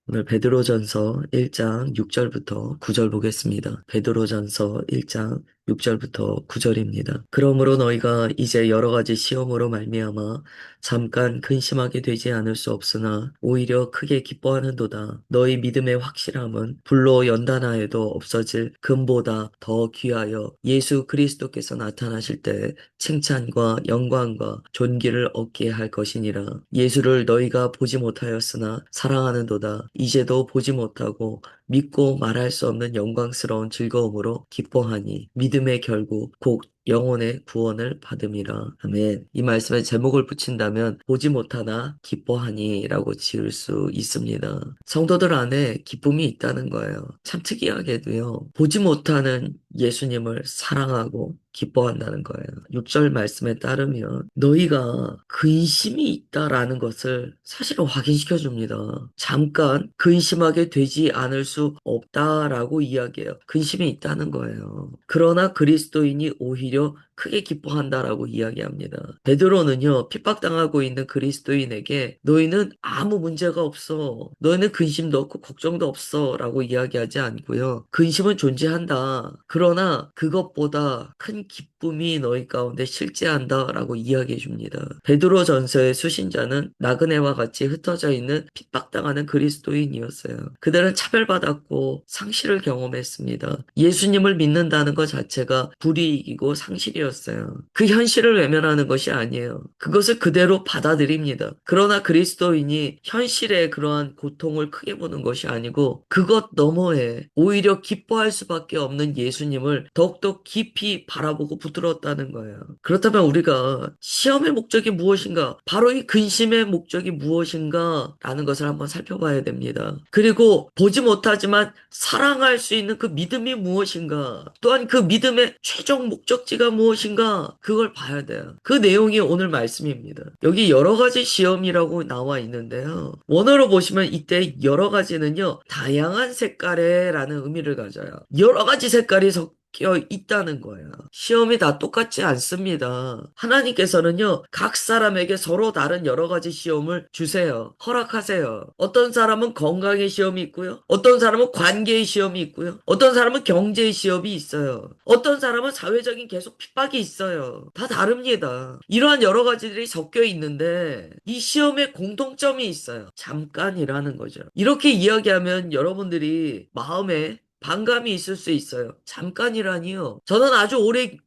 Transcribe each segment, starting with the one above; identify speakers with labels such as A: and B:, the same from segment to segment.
A: 오늘 베드로전서 1장 6절부터 9절 보겠습니다. 베드로전서 1장 6절부터 9절입니다. 그러므로 너희가 이제 여러 가지 시험으로 말미암아 잠깐 근심하게 되지 않을 수 없으나 오히려 크게 기뻐하는도다. 너희 믿음의 확실함은 불로 연단하여도 없어질 금보다 더 귀하여 예수 그리스도께서 나타나실 때 칭찬과 영광과 존귀를 얻게 할 것이니라. 예수를 너희가 보지 못하였으나 사랑하는도다. 이제도 보지 못하고 믿고 말할 수 없는 영광스러운 즐거움으로 기뻐하니 믿음의 결국 곧 영혼의 구원을 받음이라. 아멘. 이 말씀에 제목을 붙인다면 보지 못하나 기뻐하니 라고 지을 수 있습니다. 성도들 안에 기쁨이 있다는 거예요. 참 특이하게도요. 보지 못하는 예수님을 사랑하고 기뻐한다는 거예요. 6절 말씀에 따르면 너희가 근심이 있다라는 것을 사실은 확인시켜 줍니다. 잠깐 근심하게 되지 않을 수 없다라고 이야기해요. 근심이 있다는 거예요. 그러나 그리스도인이 오히려 크게 기뻐한다라고 이야기합니다. 베드로는요, 핍박당하고 있는 그리스도인에게 너희는 아무 문제가 없어. 너희는 근심도 없고 걱정도 없어. 라고 이야기하지 않고요. 근심은 존재한다. 그러나 그것보다 큰 기쁨이 너희 가운데 실제한다. 라고 이야기해 줍니다. 베드로 전서의 수신자는 나그네와 같이 흩어져 있는 핍박당하는 그리스도인이었어요. 그들은 차별받았고 상실을 경험했습니다. 예수님을 믿는다는 것 자체가 불이익이고 상실이었어요. 그 현실을 외면하는 것이 아니에요. 그것을 그대로 받아들입니다. 그러나 그리스도인이 현실의 그러한 고통을 크게 보는 것이 아니고 그것 너머에 오히려 기뻐할 수밖에 없는 예수님을 더욱더 깊이 바라보고 붙들었다는 거예요. 그렇다면 우리가 시험의 목적이 무엇인가? 바로 이 근심의 목적이 무엇인가? 라는 것을 한번 살펴봐야 됩니다. 그리고 보지 못하지만 사랑할 수 있는 그 믿음이 무엇인가? 또한 그 믿음의 최종 목적지가 무엇인가? 그걸 봐야 돼요. 그 내용이 오늘 말씀입니다. 여기 여러 가지 시험이라고 나와 있는데요. 원어로 보시면 이때 여러 가지는요, 다양한 색깔의 라는 의미를 가져요. 여러 가지 색깔이 섞여 있다는 거예요. 시험이 다 똑같지 않습니다. 하나님께서는요, 각 사람에게 서로 다른 여러 가지 시험을 주세요. 허락하세요. 어떤 사람은 건강의 시험이 있고요. 어떤 사람은 관계의 시험이 있고요. 어떤 사람은 경제의 시험이 있어요. 어떤 사람은 사회적인 계속 핍박이 있어요. 다 다릅니다. 이러한 여러 가지들이 섞여 있는데 이 시험에 공통점이 있어요. 잠깐이라는 거죠. 이렇게 이야기하면 여러분들이 마음에 반감이 있을 수 있어요. 잠깐이라니요. 저는 아주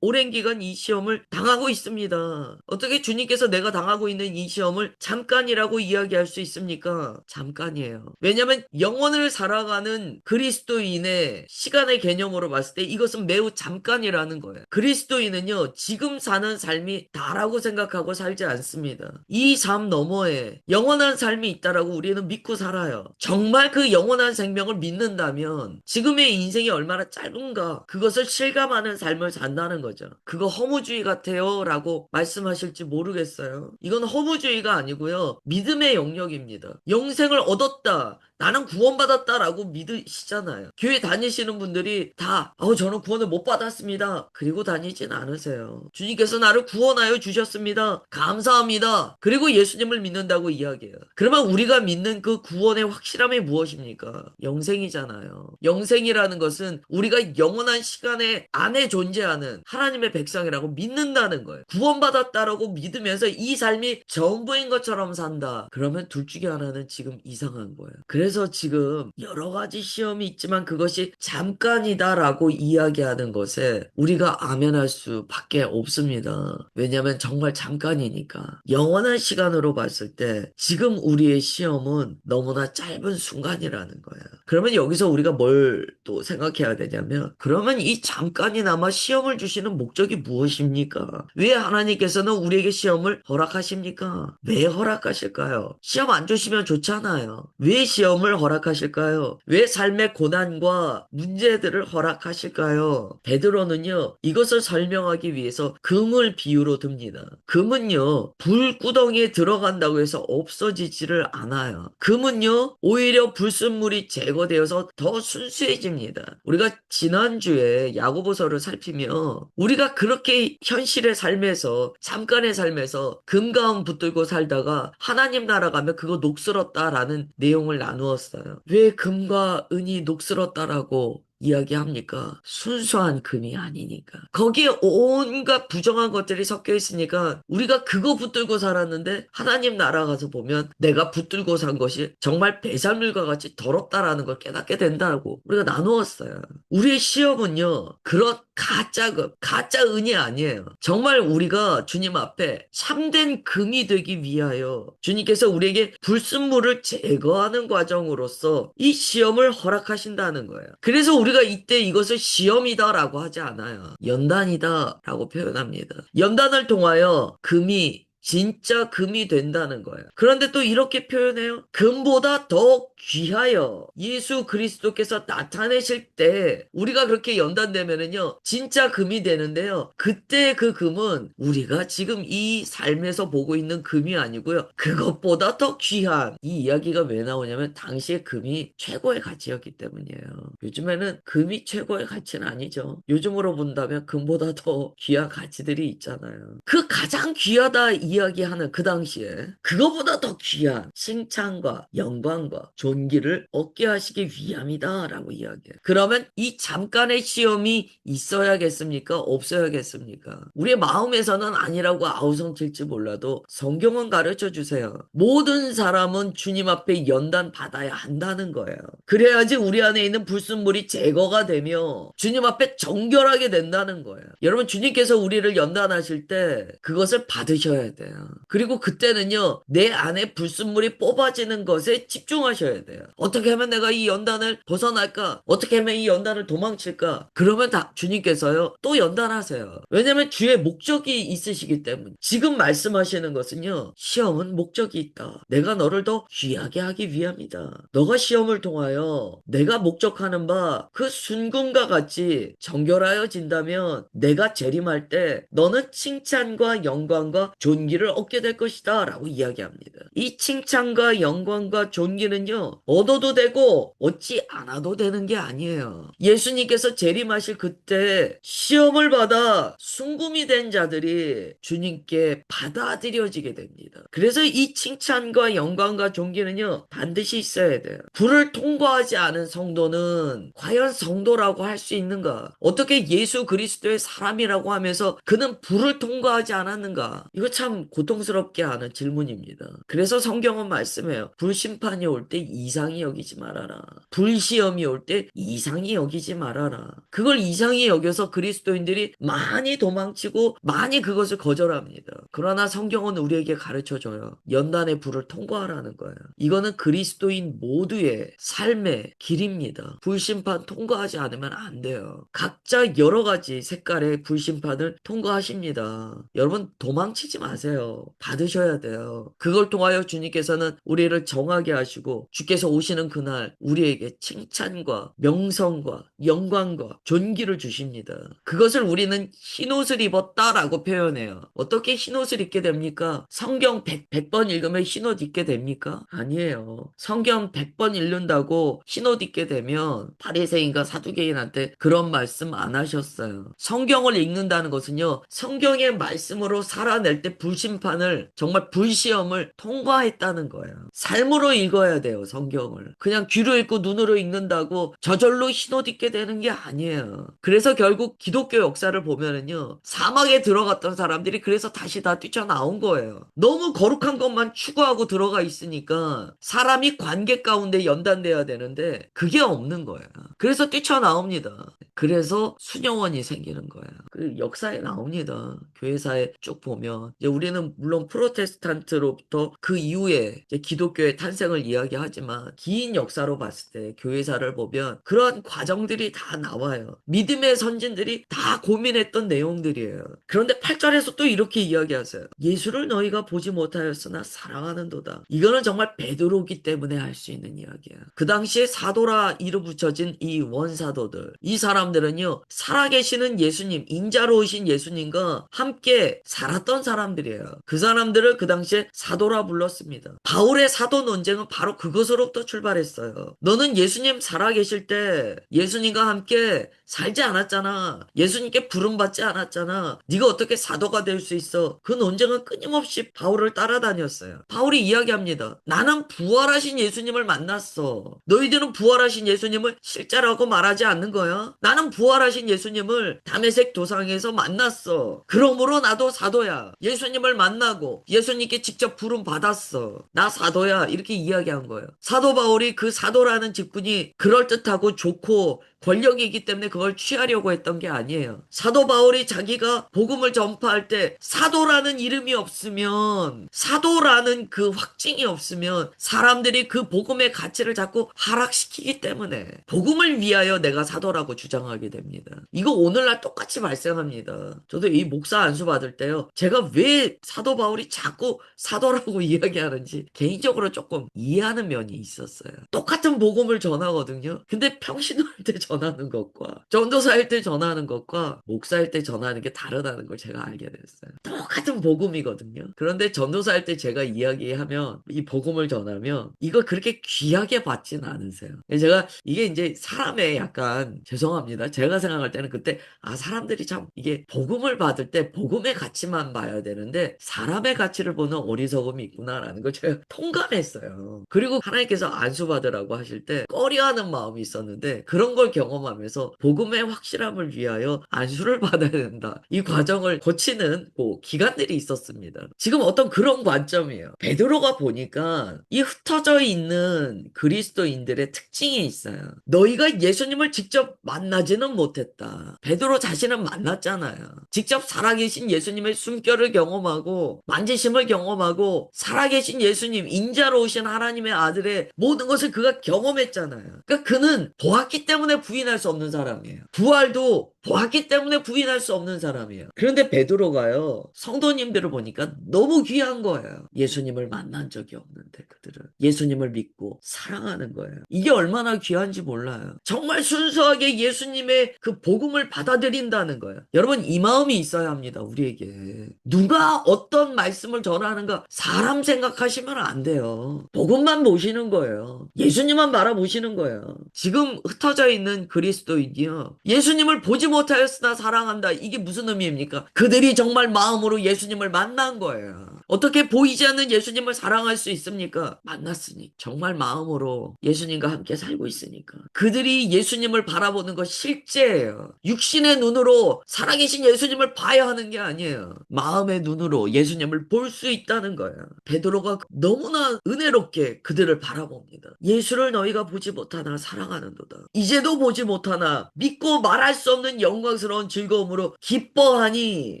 A: 오랜 기간 이 시험을 당하고 있습니다. 어떻게 주님께서 내가 당하고 있는 이 시험을 잠깐이라고 이야기할 수 있습니까? 잠깐이에요. 왜냐하면 영혼을 살아가는 그리스도인의 시간의 개념으로 봤을 때 이것은 매우 잠깐이라는 거예요. 그리스도인은요, 지금 사는 삶이 다라고 생각하고 살지 않습니다. 이 삶 너머에 영원한 삶이 있다라고 우리는 믿고 살아요. 정말 그 영원한 생명을 믿는다면 지금의 인생이 얼마나 짧은가 그것을 실감하는 삶을 산다는 거죠. 그거 허무주의 같아요 라고 말씀하실지 모르겠어요. 이건 허무주의가 아니고요. 믿음의 영역입니다. 영생을 얻었다. 나는 구원받았다라고 믿으시잖아요. 교회 다니시는 분들이 다 저는 구원을 못 받았습니다. 그리고 다니진 않으세요. 주님께서 나를 구원하여 주셨습니다. 감사합니다. 그리고 예수님을 믿는다고 이야기해요. 그러면 우리가 믿는 그 구원의 확실함이 무엇입니까? 영생이잖아요. 영생이라는 것은 우리가 영원한 시간에 안에 존재하는 하나님의 백성이라고 믿는다는 거예요. 구원받았다라고 믿으면서 이 삶이 전부인 것처럼 산다. 그러면 둘 중에 하나는 지금 이상한 거예요. 그래서 지금 여러 가지 시험이 있지만 그것이 잠깐이다라고 이야기하는 것에 우리가 아멘할 수밖에 없습니다. 왜냐하면 정말 잠깐이니까. 영원한 시간으로 봤을 때 지금 우리의 시험은 너무나 짧은 순간이라는 거예요. 그러면 여기서 우리가 뭘 또 생각해야 되냐면 그러면 이 잠깐이나마 시험을 주시는 목적이 무엇입니까? 왜 하나님께서는 우리에게 시험을 허락하십니까? 왜 허락하실까요? 시험 안 주시면 좋잖아요. 왜 시험을 허락하실까요? 왜 삶의 고난과 문제들을 허락하실까요? 베드로는요, 이것을 설명하기 위해서 금을 비유로 듭니다. 금은요, 불구덩이에 들어간다고 해서 없어지지를 않아요. 금은요, 오히려 불순물이 제거되어서 더 순수해집니다. 우리가 지난주에 야고보서를 살피며 우리가 그렇게 현실의 삶에서 잠깐의 삶에서 금가운 붙들고 살다가 하나님 나라 가면 그거 녹슬었다라는 내용을 나누었어요. 왜 금과 은이 녹슬었다라고 이야기합니까? 순수한 금이 아니니까. 거기에 온갖 부정한 것들이 섞여 있으니까 우리가 그거 붙들고 살았는데 하나님 나라 가서 보면 내가 붙들고 산 것이 정말 배설물과 같이 더럽다라는 걸 깨닫게 된다고 우리가 나누었어요. 우리의 시험은요, 그런 가짜 금, 가짜 은이 아니에요. 정말 우리가 주님 앞에 참된 금이 되기 위하여 주님께서 우리에게 불순물을 제거하는 과정으로서 이 시험을 허락하신다는 거예요. 그래서 우리가 이때 이것을 시험이다라고 하지 않아요. 연단이다라고 표현합니다. 연단을 통하여 금이 진짜 금이 된다는 거예요. 그런데 또 이렇게 표현해요. 금보다 더 귀하여 예수 그리스도께서 나타내실 때 우리가 그렇게 연단되면은요, 진짜 금이 되는데요. 그때 그 금은 우리가 지금 이 삶에서 보고 있는 금이 아니고요. 그것보다 더 귀한 이 이야기가 왜 나오냐면 당시에 금이 최고의 가치였기 때문이에요. 요즘에는 금이 최고의 가치는 아니죠. 요즘으로 본다면 금보다 더 귀한 가치들이 있잖아요. 그 가장 귀하다 이야기하는 그 당시에 그거보다 더 귀한 칭찬과 영광과 존귀를 얻게 하시기 위함이다라고 이야기해요. 그러면 이 잠깐의 시험이 있어야겠습니까? 없어야겠습니까? 우리의 마음에서는 아니라고 아우성칠지 몰라도 성경은 가르쳐 주세요. 모든 사람은 주님 앞에 연단 받아야 한다는 거예요. 그래야지 우리 안에 있는 불순물이 제거가 되며 주님 앞에 정결하게 된다는 거예요. 여러분, 주님께서 우리를 연단하실 때 그것을 받으셔야 돼요. 그리고 그때는요, 내 안에 불순물이 뽑아지는 것에 집중하셔야 돼요. 어떻게 하면 내가 이 연단을 벗어날까? 어떻게 하면 이 연단을 도망칠까? 그러면 다 주님께서요, 또 연단하세요. 왜냐면 주의 목적이 있으시기 때문에. 지금 말씀하시는 것은요, 시험은 목적이 있다. 내가 너를 더 귀하게 하기 위함이다. 너가 시험을 통하여 내가 목적하는 바 그 순금과 같이 정결하여진다면 내가 재림할 때 너는 칭찬과 영광과 존귀를 얻게 될 것이다 라고 이야기합니다. 이 칭찬과 영광과 존귀는요, 얻어도 되고 얻지 않아도 되는 게 아니에요. 예수님께서 재림하실 그때 시험을 받아 순금이 된 자들이 주님께 받아들여지게 됩니다. 그래서 이 칭찬과 영광과 존귀는요, 반드시 있어야 돼요. 불을 통과하지 않은 성도는 과연 성도라고 할 수 있는가? 어떻게 예수 그리스도의 사람이라고 하면서 그는 불을 통과하지 않았는가? 이거 참 고통스럽게 하는 질문입니다. 그래서 성경은 말씀해요. 불심판이 올 때 이상히 여기지 말아라. 불시험이 올 때 이상히 여기지 말아라. 그걸 이상히 여겨서 그리스도인들이 많이 도망치고 많이 그것을 거절합니다. 그러나 성경은 우리에게 가르쳐줘요. 연단의 불을 통과하라는 거예요. 이거는 그리스도인 모두의 삶의 길입니다. 불심판 통과하지 않으면 안 돼요. 각자 여러 가지 색깔의 불심판을 통과하십니다. 여러분, 도망치지 마세요. 받으셔야 돼요. 그걸 통하여 주님께서는 우리를 정하게 하시고 주께서 오시는 그날 우리에게 칭찬과 명성과 영광과 존귀를 주십니다. 그것을 우리는 흰옷을 입었다라고 표현해요. 어떻게 흰옷을 입게 됩니까? 성경 100번 읽으면 흰옷 입게 됩니까? 아니에요. 성경 100번 읽는다고 흰옷 입게 되면 바리새인과 사두개인한테 그런 말씀 안 하셨어요. 성경을 읽는다는 것은요, 성경의 말씀으로 살아낼 때 불심판을, 정말 불시험을 통과했다는 거예요. 삶으로 읽어야 돼요, 성경을. 그냥 귀로 읽고 눈으로 읽는다고 저절로 흰옷 입게 되는 게 아니에요. 그래서 결국 기독교 역사를 보면은요, 사막에 들어갔던 사람들이 그래서 다시 다 뛰쳐나온 거예요. 너무 거룩한 것만 추구하고 들어가 있으니까 사람이 관계 가운데 연단돼야 되는데 그게 없는 거예요. 그래서 뛰쳐나옵니다. 그래서 수녀원이 생기는 거예요. 그 역사에 나옵니다. 교회사에 쭉 보면 이제 우리는 물론 프로테스탄트로부터 그 이후에 이제 기독교의 탄생을 이야기하지만 긴 역사로 봤을 때 교회사를 보면 그런 과정들이 다 나와요. 믿음의 선진들이 다 고민했던 내용들이에요. 그런데 8절에서 또 이렇게 이야기하세요. 예수를 너희가 보지 못하였으나 사랑하는도다. 이거는 정말 베드로기 때문에 할 수 있는 이야기야. 그 당시에 사도라 이루 붙여진 이 원사도들, 이 사람 사람들은요, 살아계시는 예수님, 인자로 오신 예수님과 함께 살았던 사람들이에요. 그 사람들을 그 당시에 사도라 불렀습니다. 바울의 사도 논쟁은 바로 그것으로부터 출발했어요. 너는 예수님 살아계실 때 예수님과 함께 살지 않았잖아. 예수님께 부름받지 않았잖아. 네가 어떻게 사도가 될 수 있어? 그 논쟁은 끊임없이 바울을 따라다녔어요. 바울이 이야기합니다. 나는 부활하신 예수님을 만났어. 너희들은 부활하신 예수님을 실제라고 말하지 않는 거야? 나는 부활하신 예수님을 다메섹 도상에서 만났어. 그러므로 나도 사도야. 예수님을 만나고 예수님께 직접 부름 받았어. 나 사도야. 이렇게 이야기한 거예요. 사도 바울이 그 사도라는 직분이 그럴듯하고 좋고 권력이기 때문에 그걸 취하려고 했던 게 아니에요. 사도 바울이 자기가 복음을 전파할 때 사도라는 이름이 없으면, 사도라는 그 확증이 없으면 사람들이 그 복음의 가치를 자꾸 하락시키기 때문에 복음을 위하여 내가 사도라고 주장하게 됩니다. 이거 오늘날 똑같이 발생합니다. 저도 이 목사 안수 받을 때요, 제가 왜 사도 바울이 자꾸 사도라고 이야기하는지 개인적으로 조금 이해하는 면이 있었어요. 똑같은 복음을 전하거든요. 근데 평신도할 때 전하는 것과 전도사일 때 전하는 것과 목사일 때 전하는 게 다르다는 걸 제가 알게 됐어요. 똑같은 복음이거든요. 그런데 전도사일 때 제가 이야기하면, 이 복음을 전하면 이거 그렇게 귀하게 받진 않으세요. 제가 이게 이제 사람의 약간, 죄송합니다, 제가 생각할 때는 그때 사람들이 참 이게 복음을 받을 때 복음의 가치만 봐야 되는데 사람의 가치를 보는 어리석음이 있구나라는 걸 제가 통감했어요. 그리고 하나님께서 안수 받으라고 하실 때 꺼려하는 마음이 있었는데 그런 걸 경험하면서 복음의 확실함을 위하여 안수를 받아야 된다, 이 과정을 거치는 기간들이 있었습니다. 지금 어떤 그런 관점이에요. 베드로가 보니까 이 흩어져 있는 그리스도인들의 특징이 있어요. 너희가 예수님을 직접 만나지는 못했다. 베드로 자신은 만났잖아요. 직접 살아계신 예수님의 숨결을 경험하고 만지심을 경험하고 살아계신 예수님, 인자로 오신 하나님의 아들의 모든 것을 그가 경험했잖아요. 그러니까 그는 보았기 때문에 부인할 수 없는 사람이에요. 부활도 보았기 때문에 부인할 수 없는 사람이에요. 그런데 베드로가요, 성도님들을 보니까 너무 귀한 거예요. 예수님을 만난 적이 없는데 그들은 예수님을 믿고 사랑하는 거예요. 이게 얼마나 귀한지 몰라요. 정말 순수하게 예수님의 그 복음을 받아들인다는 거예요. 여러분, 이 마음이 있어야 합니다. 우리에게 누가 어떤 말씀을 전하는가 사람 생각하시면 안 돼요. 복음만 보시는 거예요. 예수님만 바라보시는 거예요. 지금 흩어져 있는 그리스도인이요, 예수님을 보지 못하였으나 사랑한다. 이게 무슨 의미입니까? 그들이 정말 마음으로 예수님을 만난 거예요. 어떻게 보이지 않는 예수님을 사랑할 수 있습니까? 만났으니. 정말 마음으로 예수님과 함께 살고 있으니까. 그들이 예수님을 바라보는 것 실제예요. 육신의 눈으로 살아계신 예수님을 봐야 하는 게 아니에요. 마음의 눈으로 예수님을 볼 수 있다는 거예요. 베드로가 너무나 은혜롭게 그들을 바라봅니다. 예수를 너희가 보지 못하나 사랑하는도다. 이제도 보지 못하나 믿고 말할 수 없는 영광스러운 즐거움으로 기뻐하니.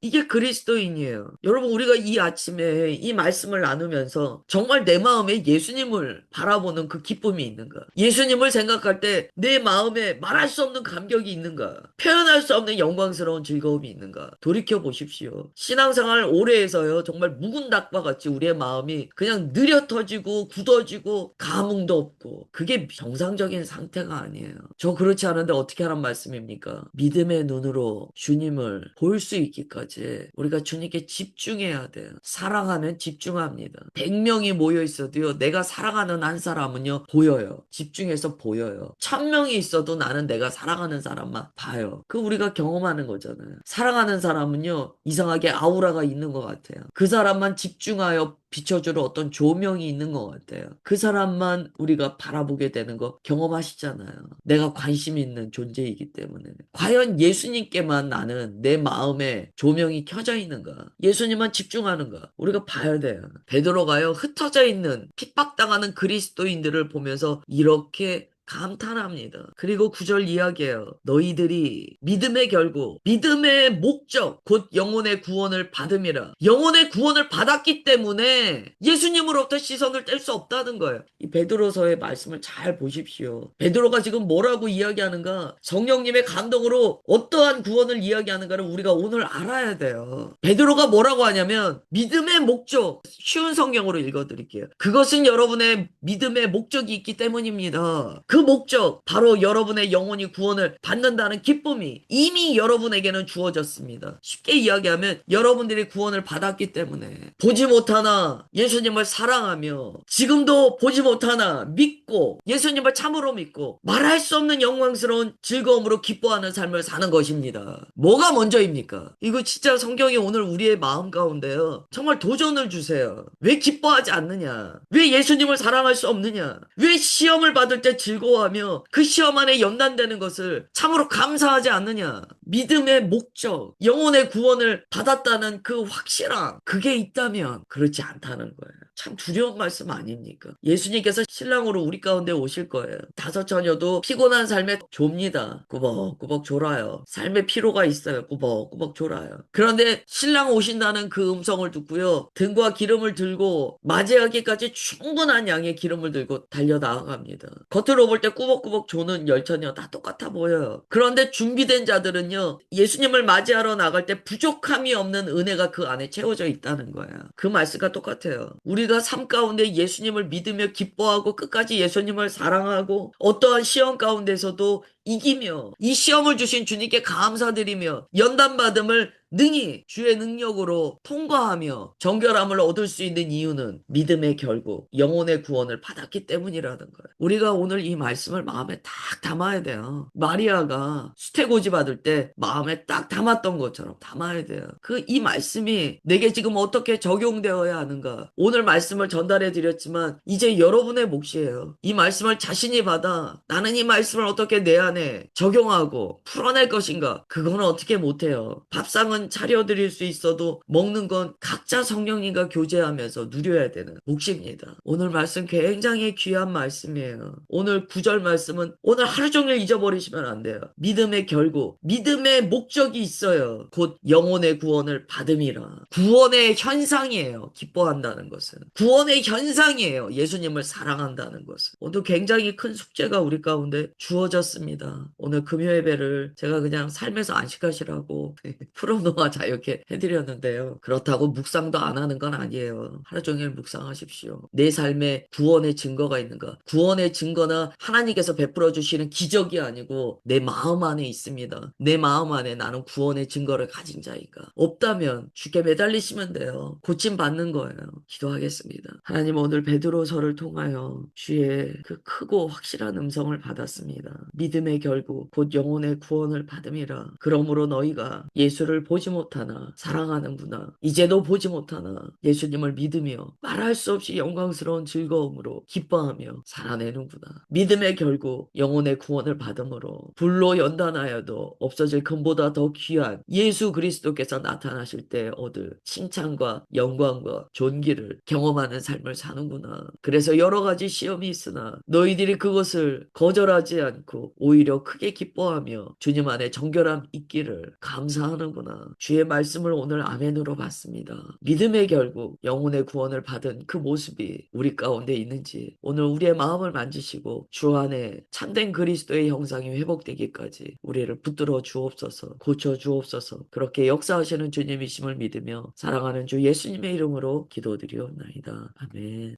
A: 이게 그리스도인이에요. 여러분, 우리가 이 아침에 이 말씀을 나누면서 정말 내 마음에 예수님을 바라보는 그 기쁨이 있는가? 예수님을 생각할 때 내 마음에 말할 수 없는 감격이 있는가? 표현할 수 없는 영광스러운 즐거움이 있는가? 돌이켜 보십시오. 신앙생활 오래 해서요, 정말 묵은 닭과 같이 우리의 마음이 그냥 느려 터지고 굳어지고 감흥도 없고, 그게 정상적인 상태가 아니에요. 저 그렇지 않은데 어떻게 하란 말씀입니까? 믿음의 눈으로 주님을 볼 수 있기까지 우리가 주님께 집중해야 돼요. 사랑하면 집중합니다. 100명이 모여 있어도요, 내가 사랑하는 한 사람은요 보여요. 집중해서 보여요. 1000명이 있어도 나는 내가 사랑하는 사람만 봐요. 그 우리가 경험하는 거잖아요. 사랑하는 사람은요, 이상하게 아우라가 있는 것 같아요. 그 사람만 집중하여 비춰주는 어떤 조명이 있는 것 같아요. 그 사람만 우리가 바라보게 되는 거 경험하시잖아요. 내가 관심 있는 존재이기 때문에. 과연 예수님께만 나는 내 마음에 조명이 켜져 있는가? 예수님만 집중하는가? 우리가 봐야 돼요. 베드로가요, 흩어져 있는 핍박당하는 그리스도인들을 보면서 이렇게 감탄합니다. 그리고 9절 이야기해요. 너희들이 믿음의 결국, 믿음의 목적, 곧 영혼의 구원을 받음이라. 영혼의 구원을 받았기 때문에 예수님으로부터 시선을 뗄 수 없다는 거예요. 이 베드로서의 말씀을 잘 보십시오. 베드로가 지금 뭐라고 이야기하는가? 성령님의 감동으로 어떠한 구원을 이야기하는가를 우리가 오늘 알아야 돼요. 베드로가 뭐라고 하냐면 믿음의 목적, 쉬운 성경으로 읽어드릴게요. 그것은 여러분의 믿음의 목적이 있기 때문입니다. 그 그 목적, 바로 여러분의 영혼이 구원을 받는다는 기쁨이 이미 여러분에게는 주어졌습니다. 쉽게 이야기하면 여러분들이 구원을 받았기 때문에 보지 못하나 예수님을 사랑하며 지금도 보지 못하나 믿고 예수님을 참으로 믿고 말할 수 없는 영광스러운 즐거움으로 기뻐하는 삶을 사는 것입니다. 뭐가 먼저입니까? 이거 진짜 성경이 오늘 우리의 마음 가운데요. 정말 도전을 주세요. 왜 기뻐하지 않느냐? 왜 예수님을 사랑할 수 없느냐? 왜 시험을 받을 때 즐거워하며 그 시험 안에 연단되는 것을 참으로 감사하지 않느냐? 믿음의 목적, 영혼의 구원을 받았다는 그 확실함, 그게 있다면 그렇지 않다는 거예요. 참 두려운 말씀 아닙니까? 예수님께서 신랑으로 우리 가운데 오실 거예요. 다섯 처녀도 피곤한 삶에 좁니다. 꾸벅꾸벅 졸아요. 삶에 피로가 있어요. 꾸벅꾸벅 졸아요. 그런데 신랑 오신다는 그 음성을 듣고요. 등과 기름을 들고 맞이하기까지 충분한 양의 기름을 들고 달려 나아갑니다. 겉으로 볼 때 꾸벅꾸벅 조는 열처녀 다 똑같아 보여요. 그런데 준비된 자들은요. 예수님을 맞이하러 나갈 때 부족함이 없는 은혜가 그 안에 채워져 있다는 거야. 그 말씀과 똑같아요. 우리가 삶 가운데 예수님을 믿으며 기뻐하고 끝까지 예수님을 사랑하고 어떠한 시험 가운데서도 이기며 이 시험을 주신 주님께 감사드리며 연단받음을 능히 주의 능력으로 통과하며 정결함을 얻을 수 있는 이유는 믿음의 결국 영혼의 구원을 받았기 때문이라는 거예요. 우리가 오늘 이 말씀을 마음에 딱 담아야 돼요. 마리아가 수태고지 받을 때 마음에 딱 담았던 것처럼 담아야 돼요. 이 말씀이 내게 지금 어떻게 적용되어야 하는가. 오늘 말씀을 전달해 드렸지만 이제 여러분의 몫이에요. 이 말씀을 자신이 받아 나는 이 말씀을 어떻게 내 안에 적용하고 풀어낼 것인가. 그거는 어떻게 못해요. 밥상은 차려드릴 수 있어도 먹는 건 각자 성령님과 교제하면서 누려야 되는 몫입니다. 오늘 말씀 굉장히 귀한 말씀이에요. 오늘 구절 말씀은 오늘 하루 종일 잊어버리시면 안 돼요. 믿음의 결국, 믿음의 목적이 있어요. 곧 영혼의 구원을 받음이라. 구원의 현상이에요. 기뻐한다는 것은. 구원의 현상이에요. 예수님을 사랑한다는 것은. 오늘 굉장히 큰 숙제가 우리 가운데 주어졌습니다. 오늘 금요 예배를 제가 그냥 삶에서 안식하시라고 풀어놓아 이렇게 해드렸는데요. 그렇다고 묵상도 안 하는 건 아니에요. 하루 종일 묵상하십시오. 내 삶에 구원의 증거가 있는가? 구원의 증거나 하나님께서 베풀어 주시는 기적이 아니고 내 마음 안에 있습니다. 내 마음 안에 나는 구원의 증거를 가진 자인가? 없다면 주께 매달리시면 돼요. 고침 받는 거예요. 기도하겠습니다. 하나님 오늘 베드로서를 통하여 주의 그 크고 확실한 음성을 받았습니다. 믿음의 결국 곧 영혼의 구원을 받음이라. 그러므로 너희가 예수를 보지 못하나 사랑하는구나. 이제도 보지 못하나 예수님을 믿으며 말할 수 없이 영광스러운 즐거움으로 기뻐하며 살아내는구나. 믿음의 결국 영혼의 구원을 받음으로 불로 연단하여도 없어질 금보다 더 귀한 예수 그리스도께서 나타나실 때 얻을 칭찬과 영광과 존귀를 경험하는 삶을 사는구나. 그래서 여러 가지 시험이 있으나 너희들이 그것을 거절하지 않고 오히려 크게 기뻐하며 주님 안에 정결함 있기를 감사하는구나. 주의 말씀을 오늘 아멘으로 받습니다. 믿음의 결국 영혼의 구원을 받은 그 모습이 우리 가운데 있는지 오늘 우리의 마음을 만지시고 주 안에 참된 그리스도의 형상이 회복되기까지 우리를 붙들어 주옵소서, 고쳐 주옵소서. 그렇게 역사하시는 주님이심을 믿으며 사랑하는 주 예수님의 이름으로 기도드리옵나이다. 아멘.